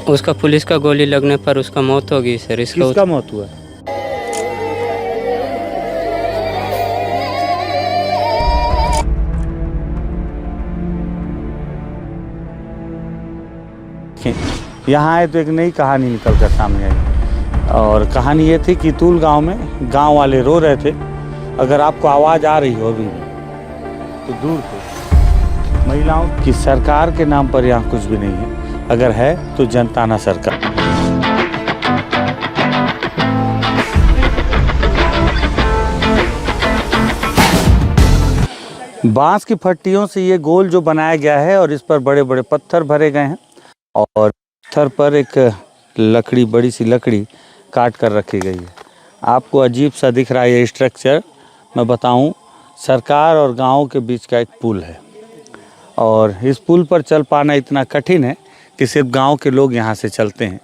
उसका पुलिस का गोली लगने पर उसका मौत हो गई सर। किसका मौत हुआ? यहाँ आए तो एक नई कहानी निकल कर सामने आई, और कहानी ये थी कि तूल गांव में गांव वाले रो रहे थे। अगर आपको आवाज़ आ रही हो अभी तो दूर से महिलाओं की सरकार के नाम पर यहाँ कुछ भी नहीं है, अगर है तो जनता ना सरकार। बांस की फट्टियों से ये गोल जो बनाया गया है और इस पर बड़े बड़े पत्थर भरे गए हैं, और पत्थर पर एक लकड़ी, बड़ी सी लकड़ी काट कर रखी गई है। आपको अजीब सा दिख रहा है ये स्ट्रक्चर। मैं बताऊं, सरकार और गांव के बीच का एक पुल है, और इस पुल पर चल पाना इतना कठिन है कि सिर्फ गांव के लोग यहां से चलते हैं,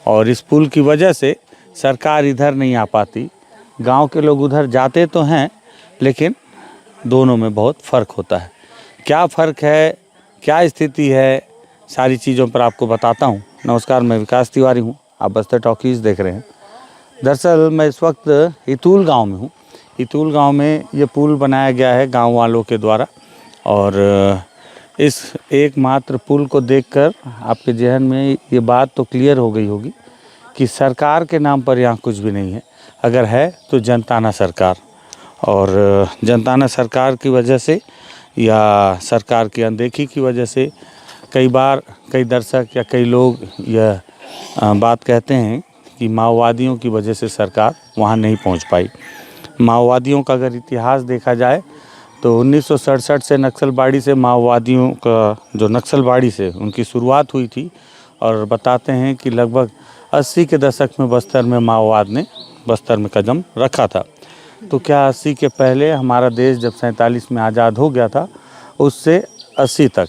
और इस पुल की वजह से सरकार इधर नहीं आ पाती। गांव के लोग उधर जाते तो हैं, लेकिन दोनों में बहुत फ़र्क होता है। क्या फ़र्क है, क्या स्थिति है, सारी चीज़ों पर आपको बताता हूँ। नमस्कार, मैं विकास तिवारी हूँ, आप बस्तर टॉकीज़ देख रहे हैं। दरअसल मैं इस वक्त इतूल गांव में हूँ। इतूल गांव में ये पुल बनाया गया है गांव वालों के द्वारा, और इस एकमात्र पुल को देखकर आपके जहन में ये बात तो क्लियर हो गई होगी कि सरकार के नाम पर यहाँ कुछ भी नहीं है, अगर है तो जनता ना सरकार। और जनता ना सरकार की वजह से या सरकार की अनदेखी की वजह से कई बार कई दर्शक या कई लोग यह बात कहते हैं कि माओवादियों की वजह से सरकार वहाँ नहीं पहुँच पाई। माओवादियों का अगर इतिहास देखा जाए तो 1967 से नक्सलबाड़ी से माओवादियों का जो नक्सलबाड़ी से उनकी शुरुआत हुई थी, और बताते हैं कि लगभग 80 के दशक में बस्तर में माओवाद ने बस्तर में कदम रखा था। तो क्या 80 के पहले हमारा देश जब 47 में आज़ाद हो गया था, उससे 80 तक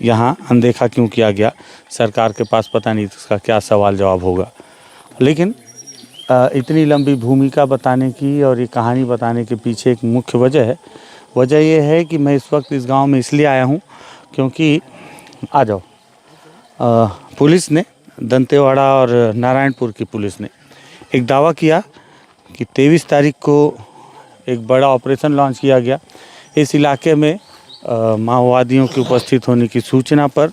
यहाँ अनदेखा क्यों किया गया? सरकार के पास पता नहीं इसका क्या सवाल जवाब होगा। लेकिन इतनी लंबी भूमिका बताने की और ये कहानी बताने के पीछे एक मुख्य वजह है। वजह ये है कि मैं इस वक्त इस गांव में इसलिए आया हूँ क्योंकि आ जाओ पुलिस ने, दंतेवाड़ा और नारायणपुर की पुलिस ने एक दावा किया कि 23 तारीख को एक बड़ा ऑपरेशन लॉन्च किया गया। इस इलाके में माओवादियों के उपस्थित होने की सूचना पर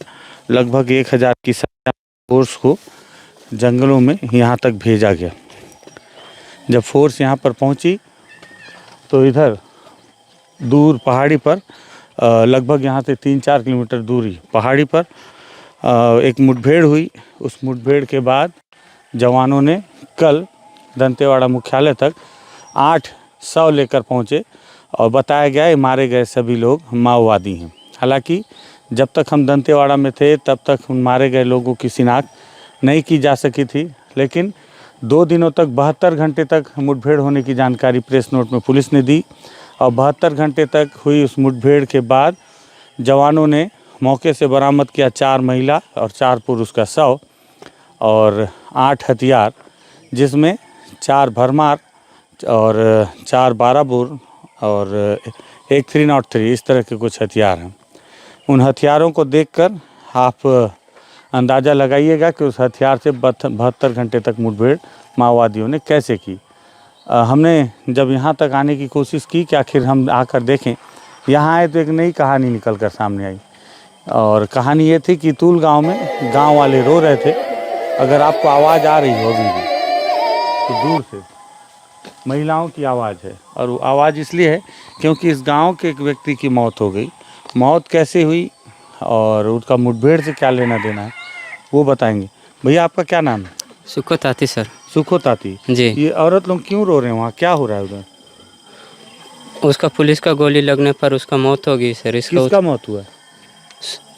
लगभग 1000 की फोर्स को जंगलों में यहाँ तक भेजा गया। जब फोर्स यहाँ पर पहुँची तो इधर दूर पहाड़ी पर लगभग यहाँ से 3-4 किलोमीटर दूरी पहाड़ी पर एक मुठभेड़ हुई। उस मुठभेड़ के बाद जवानों ने कल दंतेवाड़ा मुख्यालय तक 800 लेकर पहुँचे, और बताया गया है मारे गए सभी लोग माओवादी हैं। हालांकि जब तक हम दंतेवाड़ा में थे तब तक उन मारे गए लोगों की शिनाख्त नहीं की जा सकी थी, लेकिन 2 दिनों तक 72 घंटे तक मुठभेड़ होने की जानकारी प्रेस नोट में पुलिस ने दी, और 72 घंटे तक हुई उस मुठभेड़ के बाद जवानों ने मौके से बरामद किया 4 महिला और 4 पुरुष का शव और 8 हथियार, जिसमें 4 भरमार और 4 12 बोर और एक 303, इस तरह के कुछ हथियार हैं। उन हथियारों को देखकर आप अंदाज़ा लगाइएगा कि उस हथियार से 72 घंटे तक मुठभेड़ माओवादियों ने कैसे की। हमने जब यहाँ तक आने की कोशिश की कि आखिर हम आकर देखें, यहाँ आए तो एक नई कहानी निकल कर सामने आई, और कहानी ये थी कि तूल गांव में गांव वाले रो रहे थे। अगर आपको आवाज़ आ रही हो अभी भी तो दूर से महिलाओं की आवाज़ है, और वो आवाज़ इसलिए है क्योंकि इस गांव के एक व्यक्ति की मौत हो गई। मौत कैसे हुई और उसका मुठभेड़ से क्या लेना देना है वो बताएंगे। भैया, आपका क्या नाम है? सुखो ताती सर। सुखो ताती जी। ये औरत लोग क्यों रो रहे हैं? वहाँ क्या हो रहा है उधर? उसका पुलिस का गोली लगने पर उसका मौत हो गई सर। किसका मौत हुआ?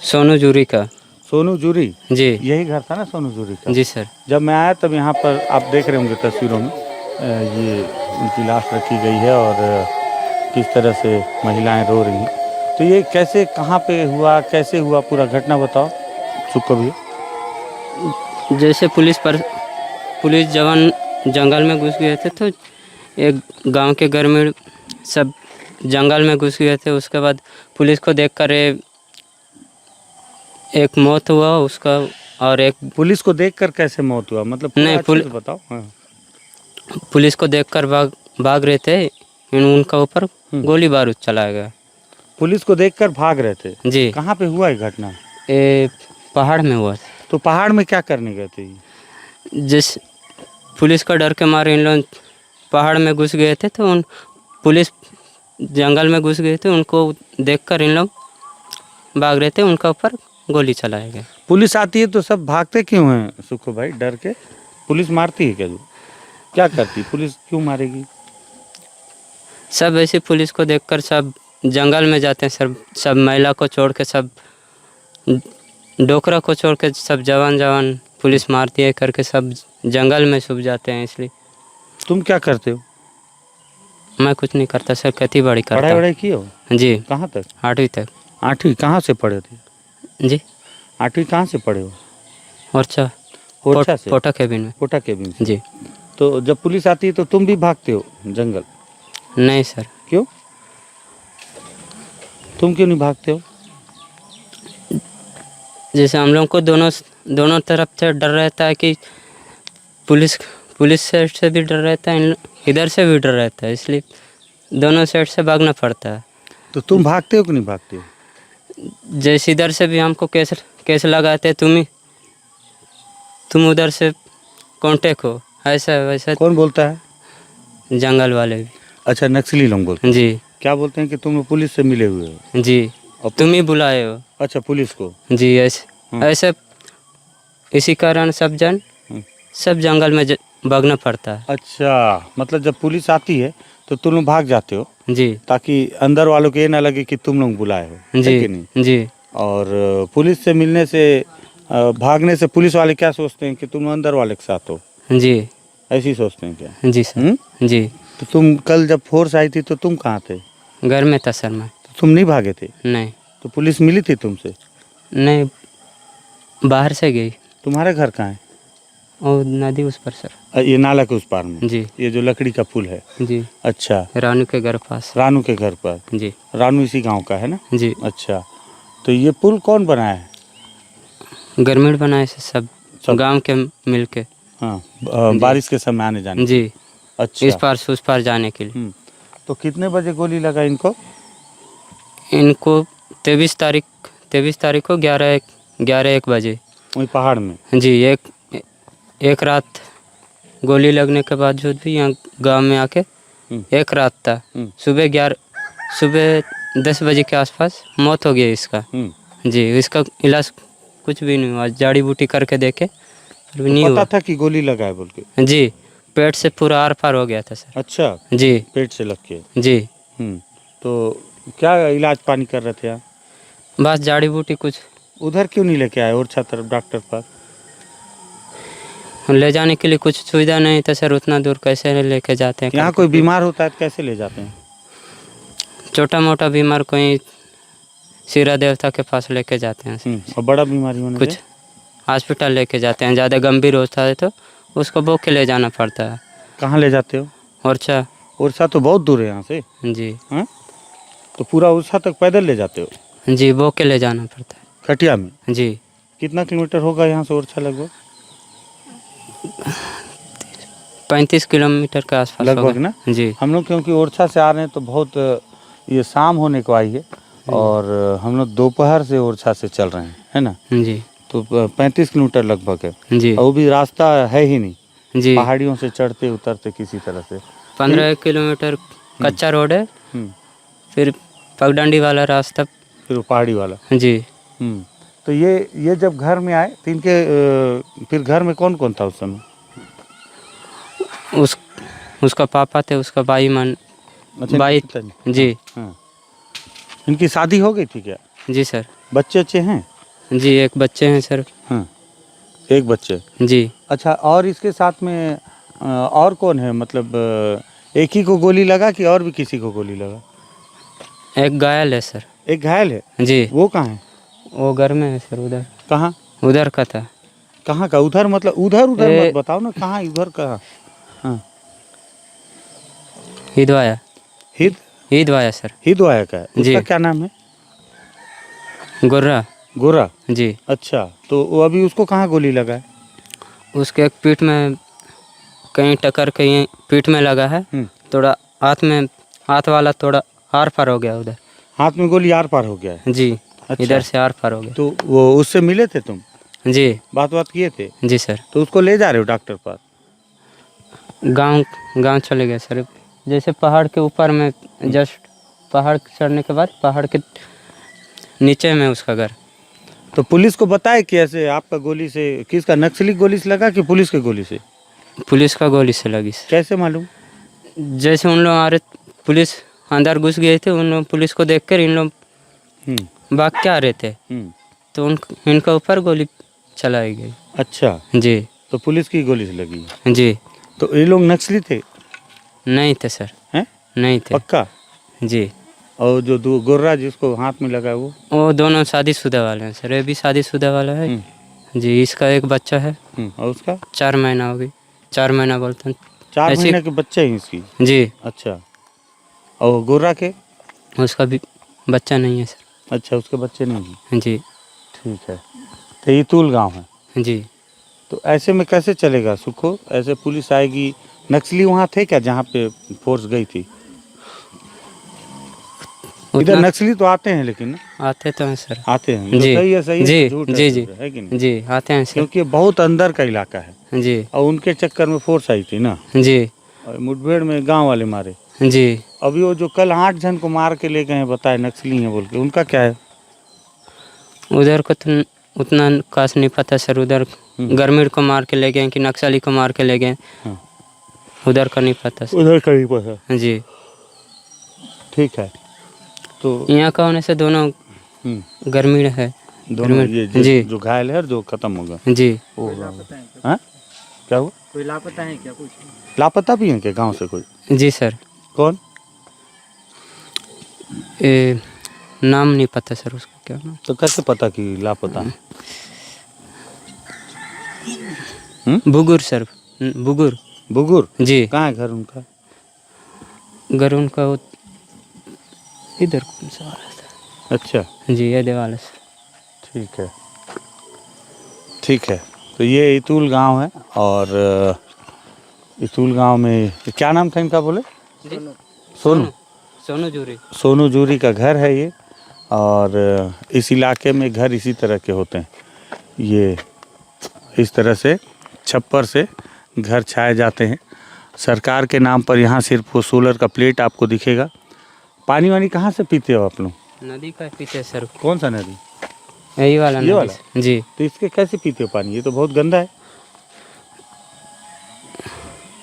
सोनू जूरी का। सोनू जूरी? जी। यही घर था ना सोनू जूरी का? जी सर। जब मैं आया तब यहाँ पर आप देख रहे होंगे तस्वीरों में ये उनकी लाश रखी गई है, और किस तरह से महिलाएं रो रही हैं। तो ये कैसे, कहाँ पे हुआ, कैसे हुआ, पूरा घटना बताओ सुखो भैया। जैसे पुलिस जवान जंगल में घुस गए थे, तो एक गांव के ग्रामीण सब जंगल में घुस गए थे। उसके बाद पुलिस को देखकर एक मौत हुआ उसका, और एक पुलिस को देखकर कैसे मौत हुआ, मतलब पूरा नहीं, अच्छे से बताओ। हाँ। पुलिस को देखकर भाग रहे थे, उनका ऊपर गोली बारूद चलाया गया। पुलिस को देखकर भाग रहे थे। जी। कहाँ पे हुआ ये घटना? ये पहाड़ में हुआ था। तो पहाड़ में क्या करने गए थे? जिस पुलिस का डर के मारे इन लोग पहाड़ में घुस गए थे, तो उन पुलिस जंगल में घुस गए थे, उनको देखकर इन लोग भाग रहे थे, उनका ऊपर गोली चलाया गया। पुलिस आती है तो सब भागते क्यों हैं सुखो भाई, डर के? पुलिस मारती है क्या करती पुलिस, क्यों मारेगी? सब ऐसे पुलिस को देखकर सब जंगल में जाते हैं सर। सब महिला को छोड़ के, सब डोकरा को छोड़ के, सब जवान पुलिस मारती है करके सब जंगल में छुप जाते हैं। इसलिए तुम क्या करते हो? मैं कुछ नहीं करता सर, खेती बाड़ी करता पढ़ाई हूँ। वढ़ाई की हो? जी, कहाँ तक? 8वीं तक। 8वीं? कहाँ से पढ़े थे? जी, 8वीं कहाँ से पढ़े हो? ओरछा से? पोटा केबिन में। पोटा केबिन से। जी। तो जब पुलिस आती है तो तुम भी भागते हो जंगल? नहीं सर। क्यों? तुम क्यों नहीं भागते हो? जैसे हम लोग को दोनों तरफ से डर रहता है कि पुलिस साइड से भी डर रहता है, इधर से भी डर रहता है, इसलिए दोनों साइड से भागना पड़ता है। तो तुम भागते हो कि नहीं भागते हो? जैसे इधर से भी हमको केस लगाते, तुम उधर से कांटेक्ट हो, ऐसा वैसा। कौन बोलता है? जंगल वाले भी। अच्छा, नक्सली लोग बोलते हैं। जी। क्या बोलते हैं कि तुम लोग पुलिस से मिले हुए हो? जी, और तुम ही बुलाए हो। अच्छा, पुलिस को? जी, ऐसे इसी कारण सब जंगल में भागना पड़ता है। अच्छा, मतलब जब पुलिस आती है तो तुम लोग भाग जाते हो? जी। ताकि अंदर वालों को ये ना लगे कि तुम लोग बुलाए हो, है जी कि नहीं? जी। और पुलिस से मिलने से, भागने से पुलिस वाले क्या सोचते हैं कि तुम अंदर वाले के साथ हो? जी। ऐसी सोचते हैं क्या? जी सर। जी। तो तुम कल जब फोर्स आई थी तो तुम कहाँ थे? घर में था सर मैं। तो तुम नहीं भागे थे? नहीं। तो पुलिस मिली थी तुमसे? नहीं, बाहर से गई। तुम्हारा घर कहाँ है? और नदी उस पर सर। ये नाला के उस पार में? जी। ये जो लकड़ी का पुल है? जी। अच्छा, रानू के घर पास। रानू के घर पर? जी। रानू इसी गांव का है ना? जी। अच्छा, तो ये पुल कौन बनाया है? ग्रामीण बनाए से सब गांव के मिल के। हाँ, बारिश के समय आने जाने? जी। अच्छा, इस पार से उस पार जाने के लिए। तो कितने बजे गोली लगा इनको? इनको 23 तारीख को 11-1 बजे। वही पहाड़ में? जी। एक रात गोली लगने के बावजूद भी यहाँ गांव में आके एक रात था। सुबह 10 बजे के आसपास मौत हो गई इसका। जी, इसका इलाज कुछ भी नहीं हुआ, जड़ी बूटी करके देखे पर भी नहीं पता हुआ। था कि गोली लगा है बोल के? जी, पेट से पूरा आर पार हो गया था सर। अच्छा, जी। पेट से लग के? जी। तो क्या इलाज पानी कर रहे थे आप? बस जड़ी बूटी कुछ। उधर क्यों नहीं लेके आए ओरछा तरफ डॉक्टर पास? ले जाने के लिए कुछ सुविधा नहीं था सर, उतना दूर कैसे लेके जाते हैं। यहाँ कोई बीमार होता है तो कैसे ले जाते हैं? छोटा मोटा बीमार कोई सिरा देवता के पास लेके जाते हैं। और बड़ा बीमारी होने कुछ हॉस्पिटल लेके जाते हैं, ज़्यादा गंभीर होता है तो उसको बोक के ले जाना पड़ता है। कहाँ ले जाते हो? ओरछा। ओरछा तो बहुत दूर है यहाँ से। जी। हाँ, तो पूरा ओरछा तक पैदल ले जाते हो? जी, बोक के ले जाना पड़ता है। कटिया में? जी। कितना किलोमीटर होगा यहाँ से ओरछा? लगभग 35 किलोमीटर के आसपास लगभग ना? जी। हम लोग क्योंकि ओरछा से आ रहे हैं तो बहुत ये शाम होने को आई है और हम लोग दोपहर से ओरछा से चल रहे हैं, है ना? जी। तो 35 किलोमीटर लगभग है। जी। और वो भी रास्ता है ही नहीं। जी। पहाड़ियों से चढ़ते उतरते किसी तरह से। 15 किलोमीटर कच्चा रोड है, फिर पगडंडी वाला रास्ता, फिर वो पहाड़ी वाला। जी। तो ये जब घर में आए तो इनके फिर घर में कौन कौन था उस समय? उसका पापा थे, उसका भाई भाई। जी। हाँ। इनकी शादी हो गई थी क्या? जी सर। बच्चे अच्छे हैं? जी, एक बच्चे हैं सर। हाँ, एक बच्चे। जी। अच्छा, और इसके साथ में और कौन है? मतलब एक ही को गोली लगा कि और भी किसी को गोली लगा? एक घायल है सर। एक घायल है? जी। वो कहाँ है? वो घर में है सर। उधर। कहाँ? उधर का था। कहाँ का? उधर मतलब उधर मत बताओ ना, कहाँ उधर कहाँ? हाँ, हिदवाया। हिदवाया सर। हिदवाया का है? उसका क्या नाम है? गुर्रा। गोरा? जी। अच्छा, तो वो अभी उसको कहाँ गोली लगा है? उसके एक पीठ में कहीं टक्कर, कहीं पीठ में लगा है। थोड़ा हाथ में, हाथ वाला थोड़ा आर पार हो गया उधर। हाथ में गोली आर पार हो गया है? जी। अच्छा। इधर से आर पार हो गया। तो वो उससे मिले थे तुम? जी। बात किए थे? जी सर। तो उसको ले जा रहे हो डॉक्टर पास? गांव चले गए सर। जैसे पहाड़ के ऊपर में, जस्ट पहाड़ चढ़ने के बाद पहाड़ के नीचे में उसका घर। तो पुलिस को बताए कि ऐसे आपका गोली से, किसका, नक्सली गोली से लगा कि पुलिस के गोली से? पुलिस का गोली से लगी सर। कैसे मालूम? जैसे उन लोग आ रहे, पुलिस अंदर घुस गए थे, उन लोग पुलिस को देखकर इन लोग भाग के आ रहे थे, तो इनका ऊपर गोली चलाई गई। अच्छा। जी। तो पुलिस की गोली से लगी? जी। तो ये लोग नक्सली थे? नहीं थे सर। हैं? नहीं थे। पक्का? जी। और जो गोर्रा जिसको हाथ में लगा है वो दोनों शादीशुदा वाले हैं सर। ये भी शादीशुदा वाला है। जी। इसका एक बच्चा है। और उसका? 4 महीना हो गई। 4 महीना बोलते हैं। 4 महीने के बच्चे हैं इसकी? जी। अच्छा। और गोर्रा के? उसका भी बच्चा नहीं है सर। अच्छा, उसके बच्चे नहीं हैं। जी। ठीक है। तो ईतूल गांव है? जी। तो ऐसे में कैसे चलेगा सुखो? ऐसे पुलिस आएगी, नक्सली वहाँ थे क्या जहाँ पे फोर्स गई थी? इधर नक्सली तो आते हैं लेकिन आते तो हैं सर। आते हैं। जी। सही है, सही जी। है, झूठ है, जी। झूठ है कि नहीं? जी आते हैं सर। क्योंकि बहुत अंदर का इलाका है। जी। और उनके चक्कर में फोर्स आई थी ना। जी। और मुठभेड़ में गांव वाले मारे। जी। अभी वो जो कल 8 जन को मार के ले गए हैं, बताए नक्सली हैं बोल के, उनका क्या है? उधर को तो उतना खास नहीं पता सर। उधर ग्रामीण को मार के ले गए कि नक्सली को मार के ले गए, उधर का नहीं पता सर। उधर का नहीं पता? जी। ठीक है। तो यहाँ का होने से दोनों ग्रामीण है। दोनों ये जी। जो घायल है और जो खत्म होगा? जी। हाँ, क्या हुआ? कोई लापता है क्या? कुछ लापता भी है क्या गांव से कोई? जी सर। कौन? नाम नहीं पता सर उसका, क्या नाम। तो कैसे पता कि लापता है? बुगुर सर। बुगुर। बुगुर? जी। कहाँ है घर उनका? घर उनका इधर कौन सा वाला था? अच्छा। जी, ये देवाल से। ठीक है, ठीक है। तो ये ईतूल गांव है, और ईतूल गांव में क्या नाम था इनका बोले? सोनू जूरी। सोनू जूरी का घर है ये। और इस इलाके में घर इसी तरह के होते हैं। ये इस तरह से छप्पर से घर छाए जाते हैं। सरकार के नाम पर यहाँ सिर्फ वो सोलर का प्लेट आपको दिखेगा। पानी वानी कहाँ से पीते हो आप लोग? नदी का पीते सर। कौन सा नदी? यही वाला ये नदी वाला? से। जी। तो इसके कैसे पीते हो पानी? ये तो बहुत गंदा है।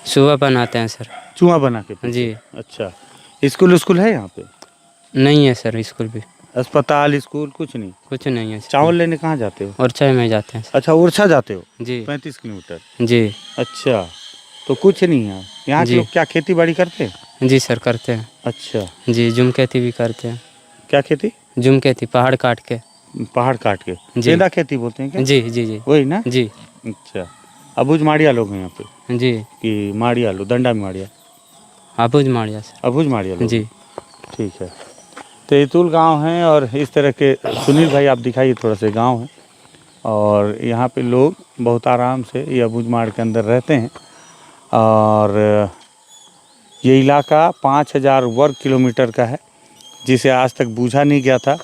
सुबह बनाते हैं सर। चूहा बना के पीते? जी। अच्छा। स्कूल है यहाँ पे? नहीं है सर स्कूल भी। अस्पताल, स्कूल कुछ नहीं? कुछ नहीं है सर। चावल लेने कहाँ जाते हो? और चाय में जाते हैं सर। अच्छा, ओरछा जाते हो? जी। 35 किलोमीटर? जी। अच्छा। तो कुछ नहीं है यहाँ के जी। लोग? क्या खेती बाड़ी करते हैं? जी सर करते हैं। अच्छा। जी। जुम खेती भी करते हैं। क्या खेती? जुम खेती, पहाड़ काट के। पहाड़ काट के? जी। गेंदा खेती बोलते हैं क्या? जी जी जी। वही ना? जी। अच्छा। अबुझ माड़िया लोग हैं यहाँ पे? जी। कि माड़िया लोग, दंडा में माड़िया? अबुझ माड़िया सर। अबुझ माड़िया लोग? जी। ठीक है। तो ईतूल गांव है, और इस तरह के, सुनील भाई आप दिखाइए थोड़ा से गांव है। और यहाँ पे लोग बहुत आराम से ये अबुझ माड़ के अंदर रहते हैं। और ये इलाका 5000 वर्ग किलोमीटर का है, जिसे आज तक बूझा नहीं गया था।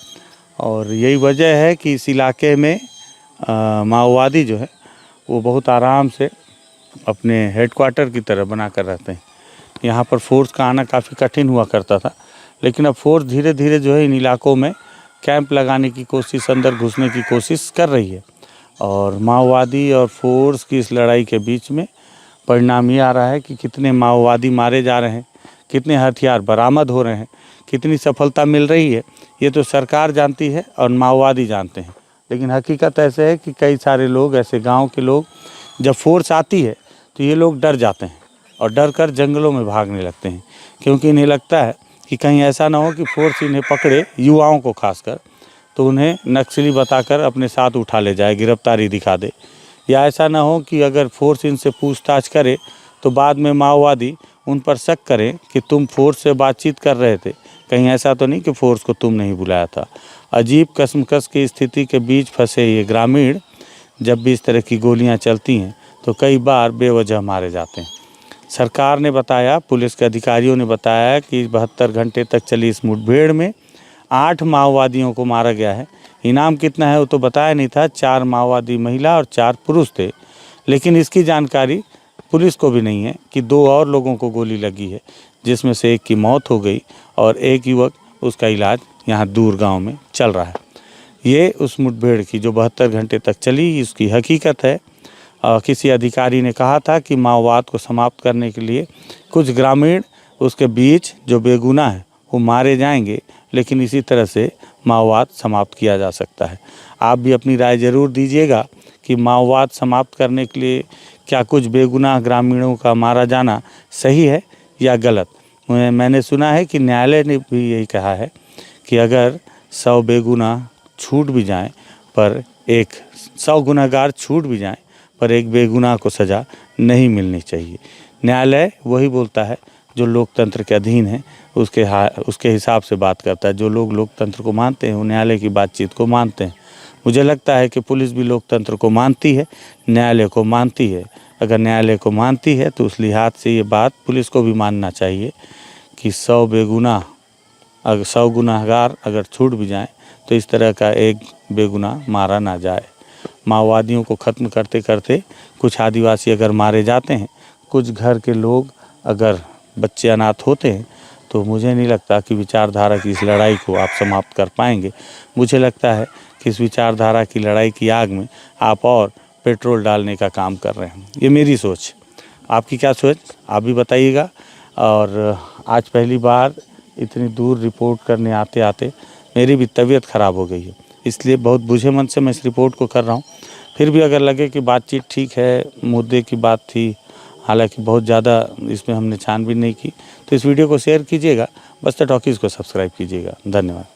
और यही वजह है कि इस इलाके में माओवादी जो है वो बहुत आराम से अपने हेडक्वार्टर की तरह बना कर रहते हैं। यहाँ पर फोर्स का आना काफ़ी कठिन हुआ करता था, लेकिन अब फोर्स धीरे धीरे जो है इन इलाकों में कैंप लगाने की कोशिश, अंदर घुसने की कोशिश कर रही है। और माओवादी और फोर्स की इस लड़ाई के बीच में परिणाम ये आ रहा है कि कितने माओवादी मारे जा रहे हैं, कितने हथियार बरामद हो रहे हैं, कितनी सफलता मिल रही है, ये तो सरकार जानती है और माओवादी जानते हैं। लेकिन हकीकत ऐसे है कि कई सारे लोग, ऐसे गांव के लोग, जब फोर्स आती है तो ये लोग डर जाते हैं और डर कर जंगलों में भागने लगते हैं, क्योंकि इन्हें लगता है कि कहीं ऐसा ना हो कि फोर्स इन्हें पकड़े, युवाओं को खासकर, तो उन्हें नक्सली बताकर अपने साथ उठा ले जाए, गिरफ्तारी दिखा दे। या ऐसा ना हो कि अगर फोर्स इनसे पूछताछ करे तो बाद में माओवादी उन पर शक करें कि तुम फोर्स से बातचीत कर रहे थे, कहीं ऐसा तो नहीं कि फोर्स को तुम नहीं बुलाया था। अजीब कशमकश की स्थिति के बीच फंसे ये ग्रामीण जब भी इस तरह की गोलियां चलती हैं तो कई बार बेवजह मारे जाते हैं। सरकार ने बताया, पुलिस के अधिकारियों ने बताया कि 72 घंटे तक चली इस मुठभेड़ में 8 माओवादियों को मारा गया है। इनाम कितना है वो तो बताया नहीं था। 4 माओवादी महिला और 4 पुरुष थे, लेकिन इसकी जानकारी पुलिस को भी नहीं है कि 2 और लोगों को गोली लगी है, जिसमें से एक की मौत हो गई और एक युवक, उसका इलाज यहाँ दूर गांव में चल रहा है। ये उस मुठभेड़ की जो 72 घंटे तक चली, इसकी हकीकत है। किसी अधिकारी ने कहा था कि माओवाद को समाप्त करने के लिए कुछ ग्रामीण उसके बीच जो बेगुनाह है वो मारे जाएंगे, लेकिन इसी तरह से माओवाद समाप्त किया जा सकता है। आप भी अपनी राय ज़रूर दीजिएगा कि माओवाद समाप्त करने के लिए क्या कुछ बेगुनाह ग्रामीणों का मारा जाना सही है या गलत। मैंने सुना है कि न्यायालय ने भी यही कहा है कि अगर 100 बेगुनाह छूट भी जाएं पर 100 गुनहगार छूट भी जाएं पर एक बेगुनाह को सज़ा नहीं मिलनी चाहिए। न्यायालय वही बोलता है जो लोकतंत्र के अधीन है, उसके हिसाब से बात करता है। जो लोग लोकतंत्र को मानते हैं वो न्यायालय की बातचीत को मानते हैं। मुझे लगता है कि पुलिस भी लोकतंत्र को मानती है, न्यायालय को मानती है। अगर न्यायालय को मानती है तो उस लिहाज से ये बात पुलिस को भी मानना चाहिए कि 100 गुनहगार अगर छूट भी जाएं तो इस तरह का एक बेगुनाह मारा ना जाए। माओवादियों को ख़त्म करते करते कुछ आदिवासी अगर मारे जाते हैं, कुछ घर के लोग अगर बच्चे अनाथ होते हैं, तो मुझे नहीं लगता कि विचारधारा की इस लड़ाई को आप समाप्त कर पाएंगे। मुझे लगता है कि इस विचारधारा की लड़ाई की आग में आप और पेट्रोल डालने का काम कर रहे हैं। ये मेरी सोच, आपकी क्या सोच आप भी बताइएगा। और आज पहली बार इतनी दूर रिपोर्ट करने आते आते मेरी भी तबीयत ख़राब हो गई है, इसलिए बहुत बुझे मन से मैं इस रिपोर्ट को कर रहा हूँ। फिर भी अगर लगे कि बातचीत ठीक है, मुद्दे की बात थी, हालांकि बहुत ज़्यादा इसमें हमने छानबीन नहीं की, तो इस वीडियो को शेयर कीजिएगा। बस्तर टॉकीज़ को सब्सक्राइब कीजिएगा। धन्यवाद।